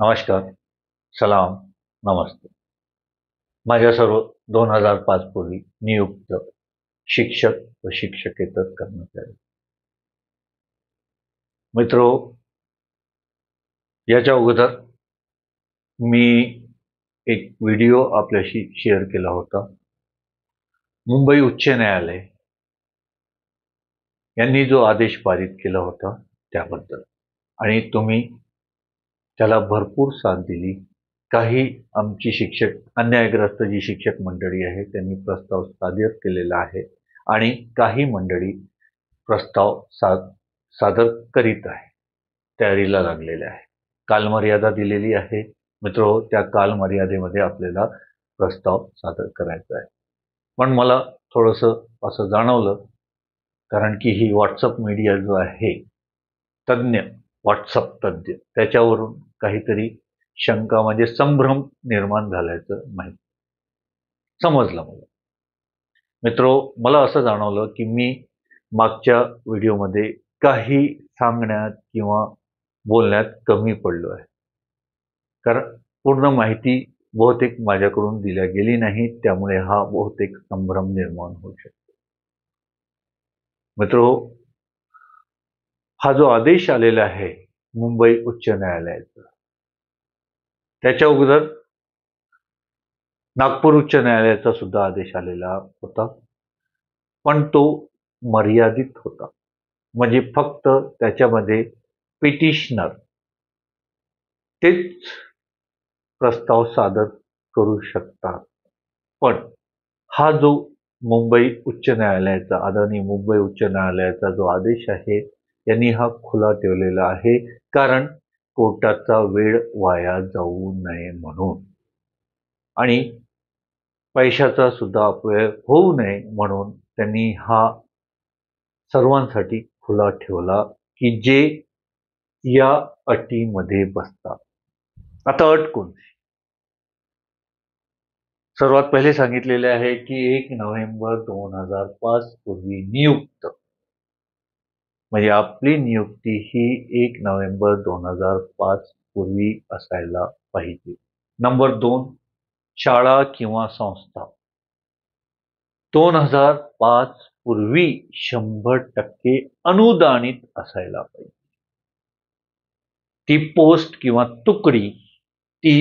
नमस्कार, सलाम, नमस्ते. माझ्या सर्व 2005 पूर्वी नियुक्त शिक्षक व शिक्षकेतर कर्मचारी मित्रो, याच्या अगोदर मी एक व्हिडिओ आपल्याशी शेअर केला होता. मुंबई उच्च न्यायालय यांनी जो आदेश पारित केला होता त्याबद्दल, आणि तुम्ही त्याला भरपूर साथ दिली. काही आमची शिक्षक अन्यायग्रस्त जी शिक्षक मंडळी आहे त्यांनी प्रस्ताव सादर केलेला आहे आणि काही मंडळी प्रस्ताव सादर करीत आहे, तयारीला लागलेले आहे. कालमर्यादा दिलेली आहे मित्रो, त्या कालमर्यादेमध्ये आपल्याला प्रस्ताव सादर करायचा आहे. पण मला थोडंसं असं जाणवलं, कारण की ही व्हॉट्सअप मीडिया जो आहे, तज्ज्ञ व्हॉट्सअप तज्ज्ञ, त्याच्यावरून काहीतरी शंका म्हणजे संभ्रम निर्माण झाल्याचं माहिती समजलं मला. मित्रो, मला असं जाणवलं की मी मागच्या व्हिडिओमध्ये काही सांगण्यात किंवा बोलण्यात कमी पडलो आहे, कारण पूर्ण माहिती बहुतेक माझ्याकडून दिल्या गेली नाही. त्यामुळे हा बहुतेक संभ्रम निर्माण होऊ शकतो. मित्रो, हा जो आदेश आलेला आहे मुंबई उच्च न्यायालयाचा, त्याच्या अगोदर नागपूर उच्च न्यायालयाचा सुद्धा आदेश आलेला होता, पण तो मर्यादित होता. म्हणजे फक्त त्याच्यामध्ये पिटिशनर तेच प्रस्ताव सादर करू शकतात. पण हा जो मुंबई उच्च न्यायालयाचा, आदरणीय मुंबई उच्च न्यायालयाचा जो आदेश आहे, यांनी हा खुला ठेवलेला आहे, कारण कोर्टाचा वेळ वाया जाऊ नये म्हणून, आणि पैशाचा सुद्धा अपव्यय होऊ नये म्हणून त्यांनी हा सर्वांसाठी खुला ठेवला की जे या अटीमध्ये बसतात. आता अट कोणती? सर्वात पहिले सांगितलेले आहे की 1 नोव्हेंबर 2005 पूर्वी नियुक्त, म्हणजे आपली नियुक्ती ही 1 नोव्हेंबर 2005 पूर्वी असायला पाहिजे. नंबर 2, शाळा किंवा संस्था 2005 पूर्वी 100% अनुदानित असायला पाहिजे. ती पोस्ट किंवा तुकडी ती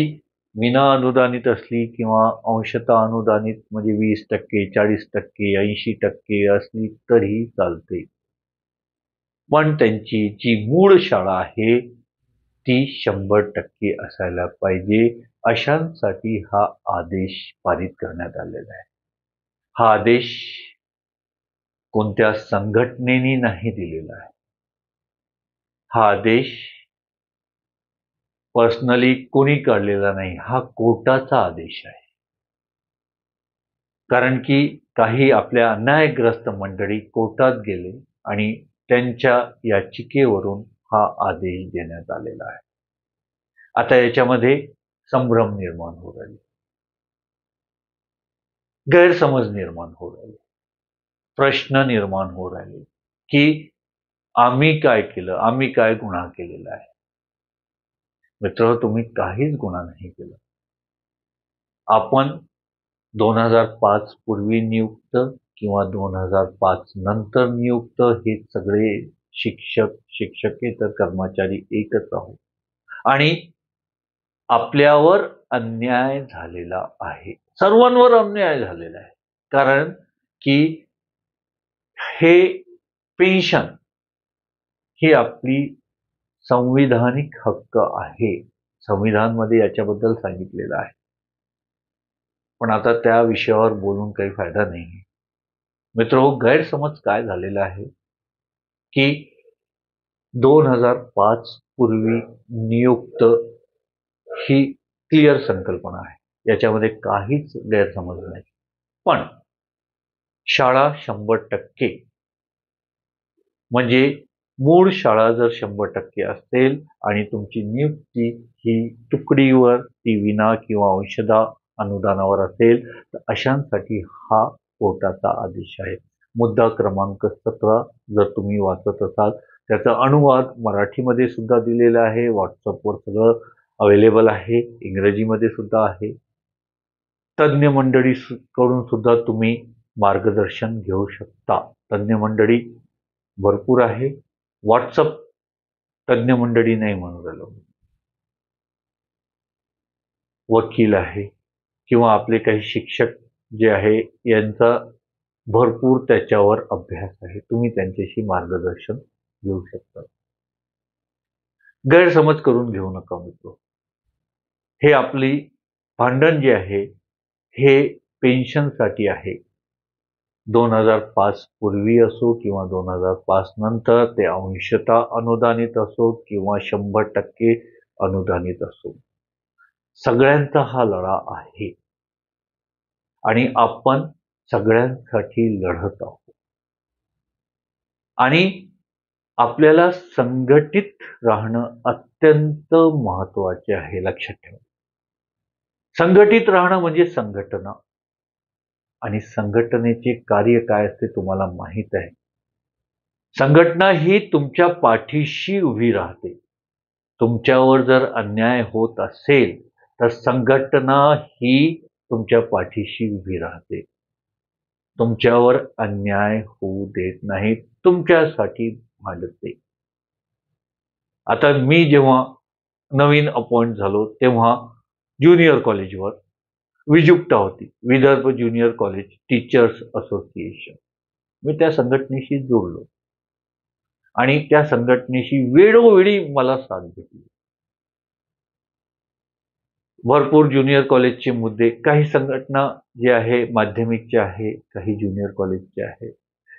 विना अनुदानित असली किंवा अंशतः अनुदानित, म्हणजे 20%, 40%, 80% असली तरी चालते. पण त्यांची जी मूळ शाळा आहे ती 100% असायला पाहिजे. अशांसाठी हा आदेश पारित करण्यात आलेला आहे. हा आदेश कोणत्या संघटनेने नाही दिलेला आहे. हा आदेश पर्सनली कोणी काढलेला नाही. हा कोर्टाचा आदेश आहे. कारण की काही आपल्या अन्यायग्रस्त मंडळी कोर्टात गेले आणि त्यांच्या याचिकेवरून हा आदेश देण्यात आलेला आहे. आता याच्यामध्ये संभ्रम निर्माण होऊ राहिले, गैरसमज निर्माण होऊ राहिले, प्रश्न निर्माण होऊ राहिले की आम्ही काय केलं, आम्ही काय गुन्हा केलेला आहे. मित्र, तुम्ही काहीच गुन्हा नाही केला. आपण 2005 पूर्वी नियुक्त किंवा 2005 नंतर नियुक्त हे सगळे शिक्षक, शिक्षकेतर कर्मचारी एकच आहोत, आणि आपल्यावर अन्याय झालेला आहे. सर्वांवर अन्याय झालेला आहे. कारण की हे पेन्शन ही आपली संविधानिक हक्क आहे. संविधानमध्ये याच्याबद्दल सांगितलेलं आहे. पण आता त्या विषयावर बोलून काही फायदा नाही. मित्रो, गैरसमज काय झालेला आहे की 2005 पूर्वी नियुक्त ही क्लिअर संकल्पना आहे, याच्यामध्ये काहीच गैरसमज नाही. पण शाळा 100%, म्हणजे मूळ शाळा जर 100% असेल आणि तुमची नियुक्ती ही तुकडीवर, ती विना किंवा अंशतः अनुदानावर असेल, तर अशांसाठी हा कोर्टाचा आदेश आहे. मुद्दा क्रमांक 17 जर तुम्ही वाचत असाल, त्याचा अनुवाद मराठीमध्ये सुद्धा दिलेला आहे. व्हॉट्सअपवर सगळं अवेलेबल आहे, इंग्रजीमध्ये सुद्धा आहे. तज्ज्ञ मंडळी कडून सुद्धा तुम्ही मार्गदर्शन घेऊ शकता. तज्ज्ञ मंडळी भरपूर आहे. व्हॉट्सअप तज्ज्ञ मंडळी नाही म्हणू राहिलो. वकील आहे किंवा आपले काही शिक्षक जे आहे यांचा भरपूर त्याच्यावर अभ्यास आहे. तुम्ही त्यांच्याशी मार्गदर्शन घेऊ शकता. गैरसमज करून घेऊ नका मित्र. हे आपली भांडण जे आहे हे पेन्शनसाठी आहे. 2005 पूर्वी असो किंवा 2005 नंतर ते अंशतः अनुदानित असो किंवा 100% अनुदानित असो, सगळ्यांचा हा लढा आहे आणि आपण सगळ्यांसाठी लढत आहोत. आणि आपल्याला संघटित राहणं अत्यंत महत्त्वाचे आहे, लक्षात ठेवा. संघटित राहणं म्हणजे संघटना, आणि संघटनेचे कार्य काय असते तुम्हाला माहीत आहे. संघटना ही तुमच्या पाठीशी उभी राहते. तुमच्यावर जर अन्याय होत असेल तर संघटना ही तुमच्या पाठीशी उभी राहते. तुमच्यावर अन्याय होऊ देत नाही, तुमच्यासाठी भांडते. आता मी जेव्हा नवीन अपॉइंट झालो तेव्हा ज्युनियर कॉलेजवर विजुक्ता होती, Vidarbha junior college teachers association. मी त्या संघटनेशी जोडलो आणि त्या संघटनेशी वेळोवेळी मला साथ भेटली. भरपूर ज्युनियर कॉलेजचे मुद्दे, काही संघटना जे आहे माध्यमिकचे आहे, काही ज्युनियर कॉलेजचे आहे.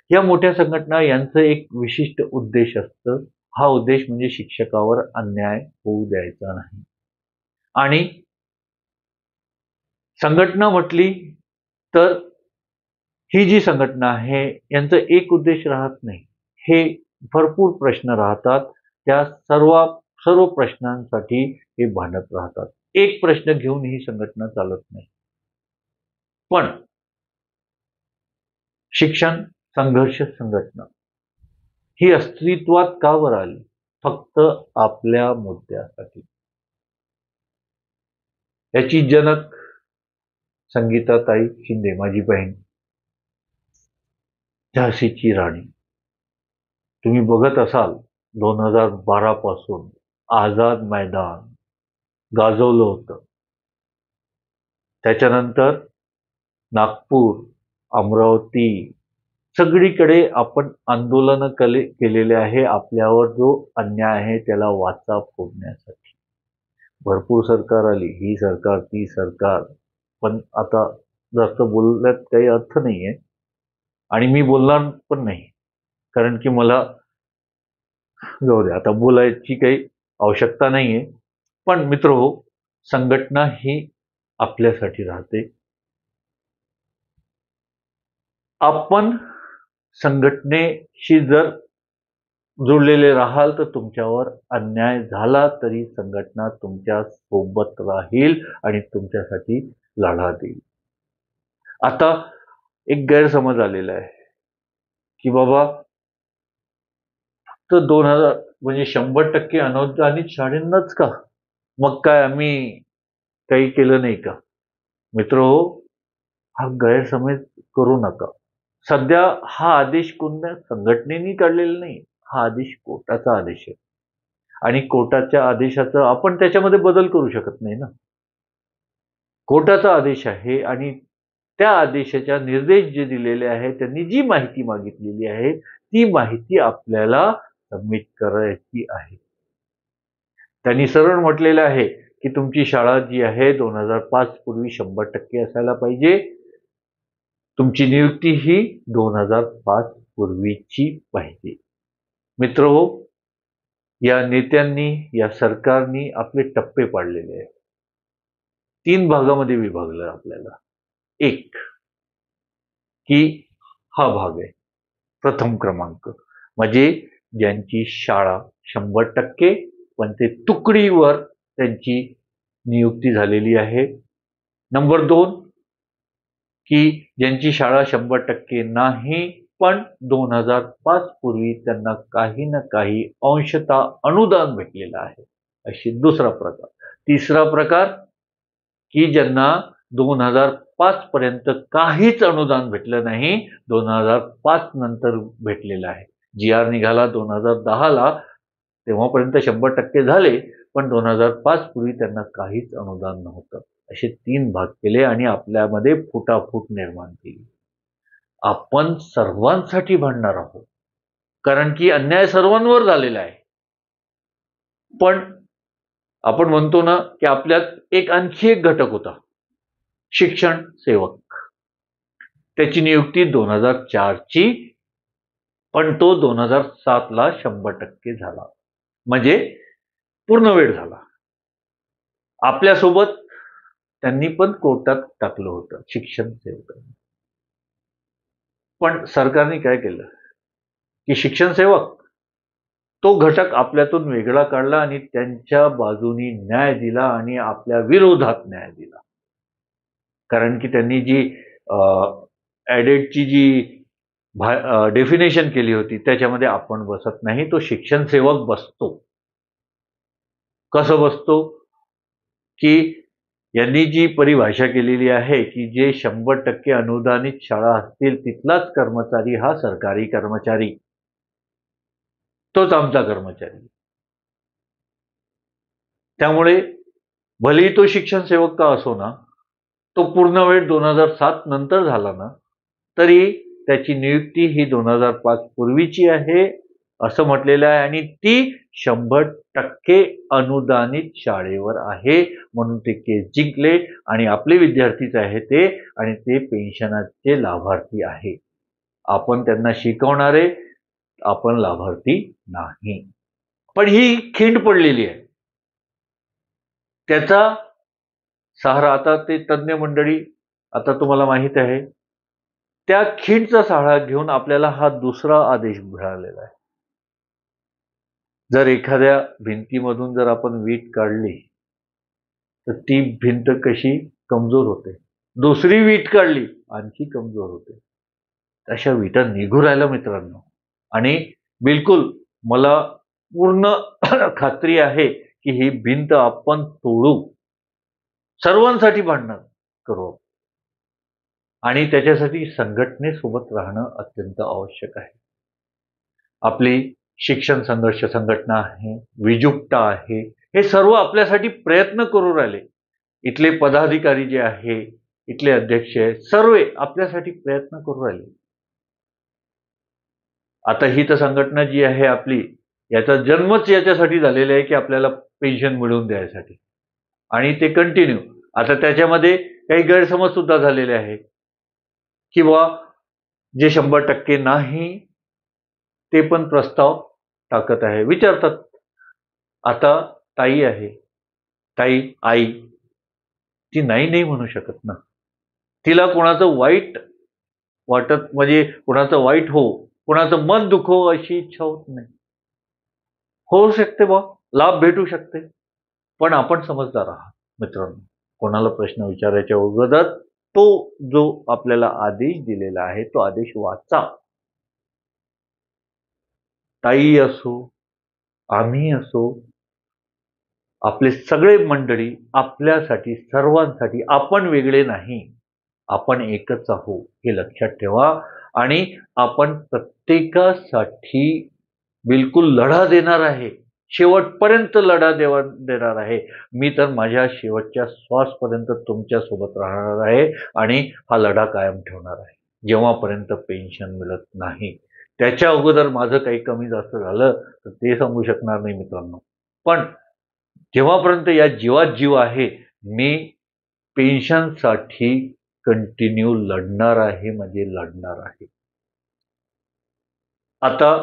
या मोठ्या संघटना यांचं एक विशिष्ट उद्देश असतं. हा उद्देश म्हणजे शिक्षकावर अन्याय होऊ द्यायचा नाही. आणि संघटना म्हटली तर ही जी संघटना आहे यांचा एक उद्देश राहत नाही. हे भरपूर प्रश्न राहतात. त्या सर्व प्रश्नांसाठी हे भांडत राहतात. एक प्रश्न घेऊन ही संघटना चालत नाही. पण शिक्षण संघर्ष संघटना ही अस्तित्वात का बरं आली? फक्त आपल्या मुद्द्यासाठी. याची जनक संगीताताई शिंदे, माझी बहीण, झाशीची राणी. तुम्ही बघत असाल 2012 पासून आझाद मैदान गाजवलं होतं. त्याच्यानंतर नागपूर, अमरावती सगळीकडे आपण आंदोलन केलेले आहे आपल्यावर जो अन्याय आहे त्याला वाचा फोडण्यासाठी. भरपूर सरकार आली, ही सरकार ती सरकार, पण आता जास्त बोलण्यात काही अर्थ नाहीये आणि मी बोलणार पण नाही, कारण की मला जाऊ दे, आता बोलायची काही आवश्यकता नाहीये. पण मित्रहो, संघटना ही आपल्यासाठी राहते. आपण संघटनेशी जर जुळलेले राहाल तर तुमच्यावर अन्याय झाला तरी संघटना तुमच्या सोबत राहील आणि तुमच्यासाठी लढा देईल. आता एक गैरसमज आलेला आहे की बाबा फक्त 2000 म्हणजे 100% अनुदानित शाळांनाच का, मग काय आम्ही काही केलं नाही का? मित्रहो, हा गैरसमज करू नका. सध्या हा आदेश कोणत्या संघटनेने काढलेला नाही. हा आदेश कोर्टाचा आदेश आहे आणि कोर्टाच्या आदेशाचा आपण त्याच्यामध्ये बदल करू शकत नाही ना. कोर्टाचा आदेश आहे आणि त्या आदेशाच्या निर्देश जे दिलेले आहेत, त्यांनी जी माहिती मागितलेली आहे ती माहिती आपल्याला सबमिट करायची आहे. त्यांनी सरळ म्हटलेलं आहे की तुमची शाळा जी आहे 2005 पूर्वी 100% असायला पाहिजे. तुमची नियुक्ती ही 2005 पूर्वीची पाहिजे. मित्रहो, या नेत्यांनी, या सरकारनी आपले टप्पे पाडलेले आहेत. 3 भागामध्ये विभागलं आपल्याला. एक की हा भाग आहे प्रथम क्रमांक, म्हणजे ज्यांची शाळा 100% पण ते तुकडीवर त्यांची नियुक्ती झालेली आहे. नंबर 2 की ज्यांची शाळा 100% नाही पण 2005 पूर्वी त्यांना काही ना काही अंशतः अनुदान भेटलेलं आहे, अशी दुसरा प्रकार. तिसरा प्रकार की ज्यांना 2005 पर्यंत काहीच अनुदान भेटलं नाही, 2005 नंतर भेटलेलं आहे. GR निघाला 2010ला, तेव्हापर्यंत 100% झाले, पण 2005 पूर्वी त्यांना काहीच अनुदान नव्हतं. असे 3 भाग केले आणि आपल्यामध्ये फुटाफूट निर्माण केली. आपण सर्वांसाठी भांडणार आहोत, कारण की अन्याय सर्वांवर झालेला आहे. पण आपण म्हणतो ना की आपल्यात आणखी एक घटक होता, शिक्षण सेवक. त्याची नियुक्ती 2004 ची, पण तो 2007ला 100% झाला, म्हणजे पूर्ण वेळ झाला. आपल्यासोबत त्यांनी पण कोर्टात टाकलं होतं शिक्षण सेवकांनी. पण सरकारने काय केलं की शिक्षण सेवक तो घटक आपल्यातून वेगळा काढला आणि त्यांच्या बाजूनी न्याय दिला आणि आपल्या विरोधात न्याय दिला. कारण की त्यांनी जी ॲडेडची जी डेफिनेशन केली होती त्याच्यामध्ये आपण बसत नाही, तो शिक्षण सेवक बसतो. कसं बसतो की यांनी जी परिभाषा केलेली आहे की जे 100% अनुदानित शाळा असतील तिथलाच कर्मचारी हा सरकारी कर्मचारी, तोच आमचा कर्मचारी. त्यामुळे भलेही तो शिक्षण सेवक का असो ना, तो पूर्ण वेळ 2007 नंतर झाला ना, तरी त्याची नियुक्ती ही 2005 पूर्वीची आहे असं म्हटलेलं आहे आणि ती 100% अनुदानित शाळेवर आहे. म्हणून ते केस जिंकले आणि आपले विद्यार्थीच आहे ते, आणि ते पेन्शनाचे लाभार्थी आहे. आपण त्यांना शिकवणारे, आपण लाभार्थी नाही. पण ही खिंड पडलेली आहे. त्याचा सहारा आता ते तज्ञ मंडळी, आता तुम्हाला माहित आहे, त्या खिंडचा सहारा घेऊन आपल्याला हा दुसरा आदेश मिळालेला आहे. जर एखाद्या भिंतीमधून जर आपण वीट काढली तर ती भिंत कशी कमजोर होते, दुसरी वीट काढली आणखी कमजोर होते. अशा विटा निघू राहिल्या मित्रांनो, आणि बिलकुल मला पूर्ण खात्री आहे की ही भिंत आपण तोडू, सर्वांसाठी भांडण करू, आणि त्याच्यासाठी संघटनेसोबत राहणं अत्यंत आवश्यक आहे. आपली शिक्षण संघर्ष संघटना आहे, विजुक्ता आहे, हे सर्व आपल्यासाठी प्रयत्न करू राहिले. इथले पदाधिकारी जे आहे, इथले अध्यक्ष आहे, सर्व आपल्यासाठी प्रयत्न करू राहिले. आता ही तर संघटना जी आहे आपली, याचा जन्मच याच्यासाठी झालेला आहे की आपल्याला पेन्शन मिळवून द्यायसाठी, आणि ते कंटिन्यू. आता त्याच्यामध्ये काही गैरसमज सुद्धा झालेले आहे किंवा जे 100% नाही ते पण प्रस्ताव टाकत आहे, विचारतात. आता ताई आहे, ताई आई, ती नाही म्हणू शकत ना. तिला कोणाचं वाईट वाटत, म्हणजे कोणाचं वाईट हो, कोणाचं मन दुखो अशी इच्छा होत नाही. होऊ शकते बा, लाभ भेटू शकते, पण आपण समजदार आहात मित्रांनो. कोणाला प्रश्न विचारायच्या अगोदर तो जो आपल्याला आदेश दिलेला आहे तो आदेश वाचा. ताई असो, आम्ही असो, आपले सगळे मंडळी आपल्यासाठी, सर्वांसाठी, आपण वेगळे नाही, आपण एकच आहोत हे लक्षात ठेवा. आणि आपण प्रत्येकासाठी बिलकुल लढा देणार आहे, शेवटपर्यंत लढा देणार आहे. मी तर माझ्या शेवटच्या श्वासपर्यंत तुमच्या सोबत राहणार आहे आणि हा लढा कायम ठेवणार आहे, जेव्हापर्यंत पेन्शन मिळत नाही. त्याच्या अगोदर माझं काही कमी जास्त झालं तर ते सांगू शकणार नाही मित्रांनो, पण जेव्हापर्यंत या जीवात जीव आहे, मी पेन्शनसाठी कंटिन्यू लढणार आहे, म्हणजे लढणार आहे. आता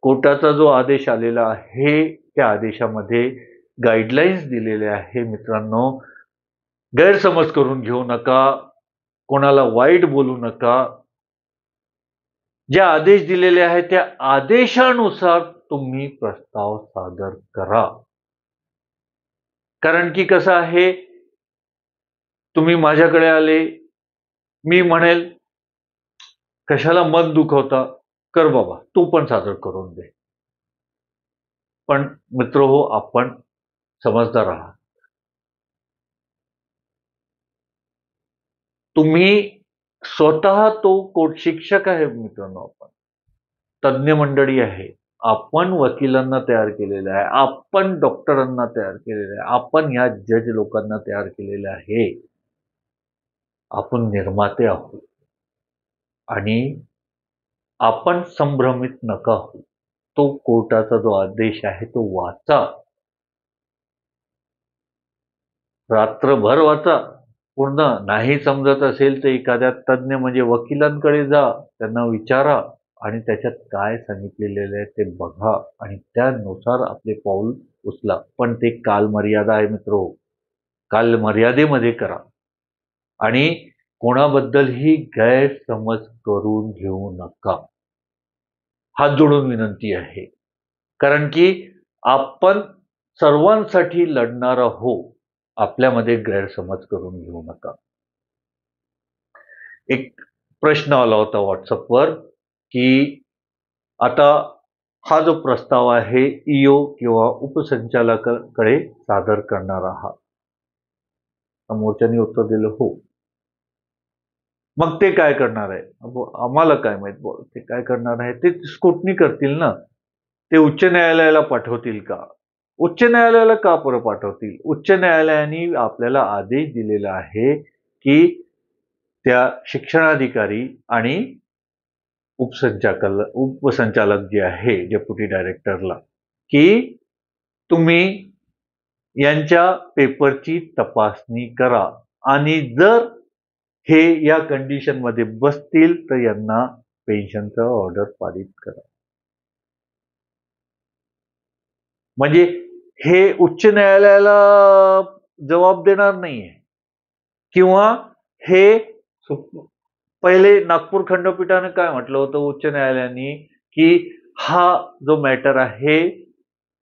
कोर्टाचा जो आदेश आलेला आहे त्या आदेशामध्ये गाईडलाईन्स दिलेले आहे मित्रांनो. गैरसमज करून घेऊ नका, कोणाला वाईट बोलू नका. जे आदेश दिलेले आहेत त्या आदेशानुसार तुम्ही प्रस्ताव सादर करा. कारण की कसं आहे, तुम्ही माझ्याकडे आले, मी म्हणेल कशाला मन दुखवता, कर बाबा तू पण सादर करून दे. पण मित्र हो, आपण समजदार आहात, तुम्ही स्वतः तो कोर्ट शिक्षक आहे मित्रांनो, आपण तज्ञ मंडळी आहे, आपण वकिलांना तयार केलेलं आहे, आपण डॉक्टरांना तयार केलेलं आहे, आपण ह्या जज लोकांना तयार केलेलं आहे. आपण निर्माते आहोत आणि आपण संभ्रमित नका होऊ. तो कोर्टाचा जो आदेश आहे तो वाचा, रात्रभर वाचा, पूर्ण नाही समजत असेल तर एखाद्या तज्ञ म्हणजे वकिलांकडे जा, त्यांना विचारा आणि त्याच्यात काय सांगितलेलं आहे ते बघा आणि त्यानुसार आपले पाऊल उचला. पण ते कालमर्यादा आहे मित्रो, कालमर्यादेमध्ये करा आणि कोणाबद्दलही गैरसमज करून घेऊ नका. हात जोडून विनंती आहे. कारण की आपण सर्वांसाठी लढणार आहोत. आपल्यामध्ये गैरसमज करून घेऊ नका. एक प्रश्न आला होता व्हॉट्सअपवर की आता हा जो प्रस्ताव आहे ईओ किंवा उपसंचालकाकडे सादर करणार आहात. समोरच्यानी उत्तर दिलं हो. मग ते काय करणार आहे? आम्हाला काय माहित ते काय करणार आहे? ते स्क्रुटनी करतील ना. ते उच्च न्यायालयाला पाठवतील का? उच्च न्यायालयाला का बरं पाठवतील? उच्च न्यायालयाने आपल्याला आदेश दिलेला आहे की त्या शिक्षणाधिकारी आणि उपसंचालक जे आहे डेप्युटी डायरेक्टरला की तुम्ही यांच्या पेपरची तपासणी करा आणि जर हे या कंडिशनमध्ये बसतील तर यांना पेन्शनचा ऑर्डर पारित करा. म्हणजे हे उच्च न्यायालयाला जबाब देणार नाहीये किंवा हे पहिले नागपूर खंडपीठाने काय म्हटलं होतं उच्च न्यायालयाने की हा जो मॅटर आहे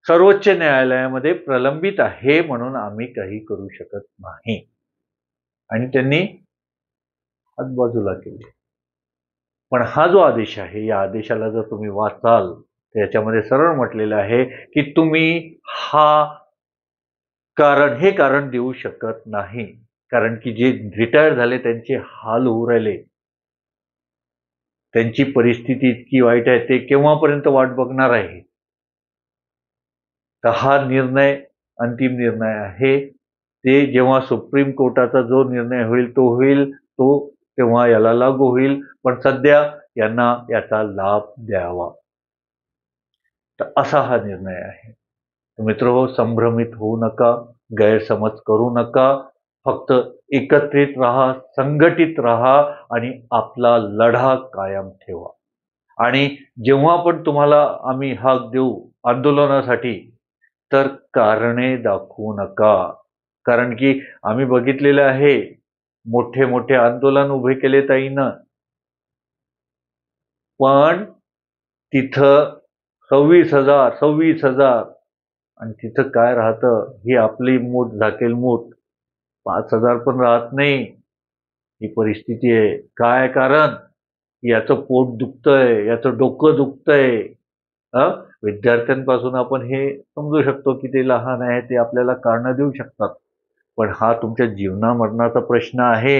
सर्वोच्च न्यायालयामध्ये प्रलंबित आहे म्हणून आम्ही काही करू शकत नाही आणि त्यांनी हात बाजूला केले. पण हा जो आदेश आहे या आदेशाला जर तुम्ही वाचाल तर याच्यामध्ये सरळ म्हटलेलं आहे की तुम्ही हे कारण देऊ शकत नाही. कारण की जे रिटायर झाले त्यांचे हाल होऊ राहिले, त्यांची परिस्थिती इतकी वाईट आहे, ते केव्हापर्यंत वाट बघणार आहे. तर हा निर्णय अंतिम निर्णय आहे. ते जेव्हा सुप्रीम कोर्टाचा जो निर्णय होईल तो तेव्हा याला लागू होईल. पण सध्या यांना याचा लाभ द्यावा. तर असा हा निर्णय आहे. मित्रहो, संभ्रमित होऊ नका, गैरसमज करू नका. फक्त एकत्रित राहा, संघटित राहा आणि आपला लढा कायम ठेवा. आणि जेव्हा पण तुम्हाला आम्ही हाक देऊ आंदोलनासाठी तर कारणे दाखवू नका. कारण की आम्ही बघितलेलं आहे मोठे मोठे आंदोलन उभे केले ताईनं, पण तिथं 26,000 आणि तिथं काय राहतं ही आपली मूठ झाकेल मूठ. 5,000 पण राहत नाही. ही परिस्थिती आहे. काय कारण? याचं पोट दुखतंय, याचं डोकं दुखतंय. विद्यार्थ्यांपासून आपण हे समजू शकतो की ते लहान आहे, ते आपल्याला कारणं देऊ शकतात. पण हा तुमच्या जीवना मरणाचा प्रश्न आहे.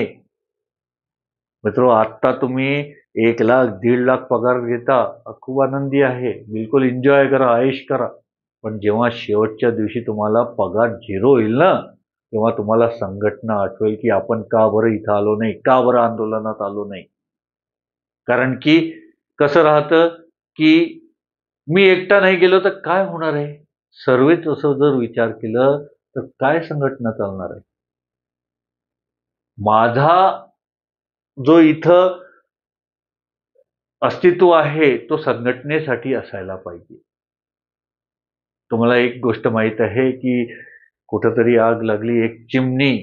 मित्रो, आता तुम्ही 1 लाख 1.5 लाख पगार घेता, खूप आनंदी आहे. बिलकुल एन्जॉय करा, ऐश करा. पण जेव्हा शेवटच्या दिवशी तुम्हाला पगार 0 होईल ना, तेव्हा तुम्हाला संघटना आठवेल की आपण का बरं इथं आलो नाही, का बरं आंदोलनात आलो नाही. कारण की कसं राहतं की मी एकटा नाही गेलो तर काय होणार आहे? सर्वच असं जर विचार केलं तर काय संघटना चालणार आहे? माझा जो इथं अस्तित्व आहे तो संघटनेसाठी असायला पाहिजे. तुम्हाला एक गोष्ट माहित आहे की कुठंतरी आग लागली, एक चिमणी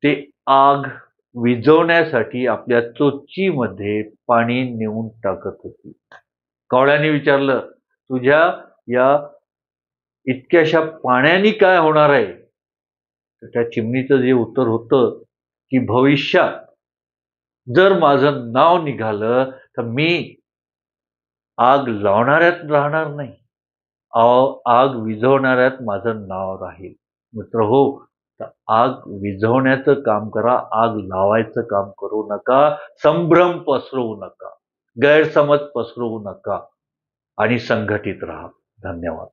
ते आग विझवण्यासाठी आपल्या चोचीमध्ये पाणी नेऊन टाकत होती. कावळ्याने विचारलं, तुझ्या या इतक्याशा पाण्याने काय होणार आहे? तर त्या चिमणीचं जे उत्तर होतं की भविष्यात जर माझं नाव निघालं तर मी आग लावणाऱ्यात राहणार नाही, आग विझवणाऱ्यात माझं नाव राहील. मित्रहो, तर आग विझवण्याचं काम करा, आग लावायचं काम करू नका, संभ्रम पसरवू नका, गैरसमज पसरवू नका आणि संघटित राहा. धन्यवाद.